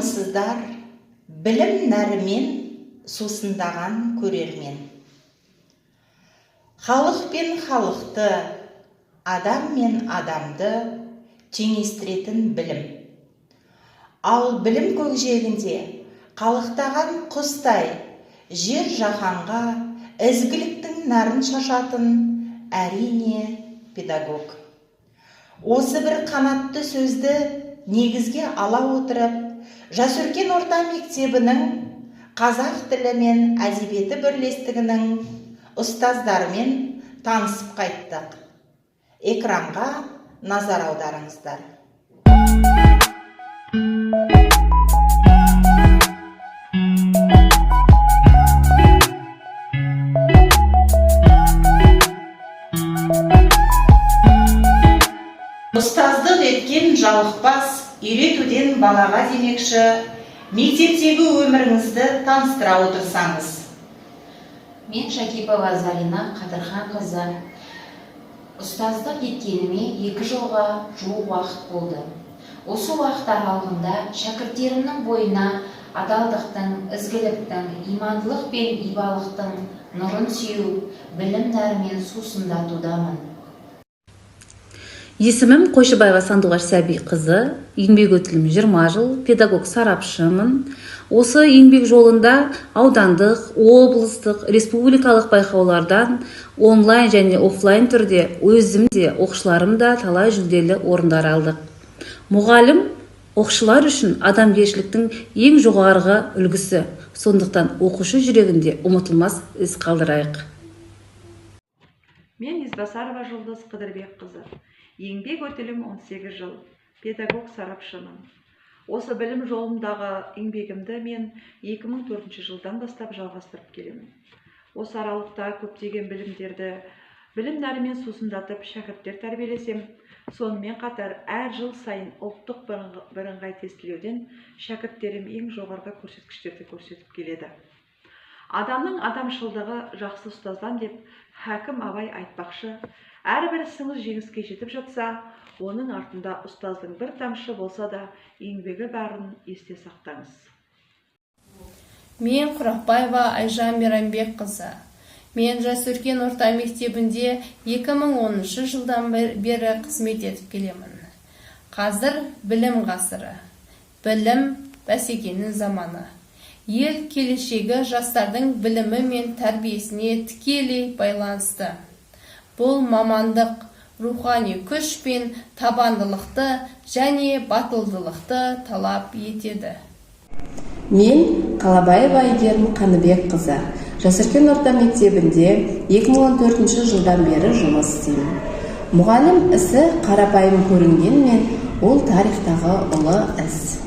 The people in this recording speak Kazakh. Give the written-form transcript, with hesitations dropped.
орынсыздар, білім нәрімен сусындаған көрермен. Халық пен халықты, адам мен адамды теңестіретін білім. Ал білім көкжиегінде қалықтаған құстай жер жаһанға ізгіліктің нәрін шашатын әрине педагог. Осы бір қанатты сөзді негізге ала отырып, Жас өркен орта мектебінің қазақ тілі мен әдебиеті бірлестігінің ұстаздарымен танысып қайттық. Экранға назар аударыңыздар. Ұстаздық еткен жалықпас, үйретуден балаға демекші, мектептегі өміріңізді таныстыра отырсаңыз. Мен Шакипова Зарина Қадырханқызы. Ұстаздық еткеніме 2 жылға жуық уақыт болды. Осы уақыт аралығында шәкірттерімнің бойына адалдықтың, ізгіліктің, имандылық пен ибалықтың нұрын сеу, білім нәрімен сусындатудамын. Есімім Қойшыбаева Сандуғаш Сәби қызы, еңбек өтілім 20 жыл, педагог сарапшымын. Осы еңбек жолында аудандық, облыстық, республикалық байқаулардан онлайн және офлайн түрде өзім де, оқушыларым да талай жүлделі орындар алдық. Мұғалім оқушылар үшін адамгершіліктің ең жоғарғы үлгісі, сондықтан оқушы жүрегінде ұмытылмас із қалдырайық. Мен Избасарова Жұлдыз Қыдырбек қызы. Еңбек өтілім 18 жыл, педагог сарапшымын. Осы білім жолымдағы еңбегімді мен 2004 жылдан бастап жалғастырып келемін. Осы аралықта көптеген білім нәрімен сусындатып шәкірттер тәрбиелесем, сонымен қатар әр жыл сайын ұлттық бірыңғай тестілеуден шәкірттерім ең жоғарғы көрсеткіштерді көрсетіп келеді. Адамның адамшылдығы жақсы ұстаздан деп Хәкім Абай айтпақшы, әрбір ісіңіз жеңіске жетіп жатса, оның артында ұстаздың бір тамшы болса да, еңбегі барын есте сақтаңыз. Мен Құрақбаева Айжан Мейрамбек қызы. Мен Жас өркен орта мектебінде 2010 жылдан бері қызмет етіп келемін. Қазір білім ғасыры. Білім бәсекенің заманы. Ел келешегі жастардың білімі мен тәрбиесіне тікелей байланысты. Бұл мамандық рухани күш пен табандылықты және батылдылықты талап етеді. Мен Қалабаева Айгерім Қаныбек қызы. Жас өркен орта мектебінде 2014 жылдан бері жұмыс істеймін. Мұғалім ісі қарапайым көрінгенмен, ол тарихтағы ұлы іс.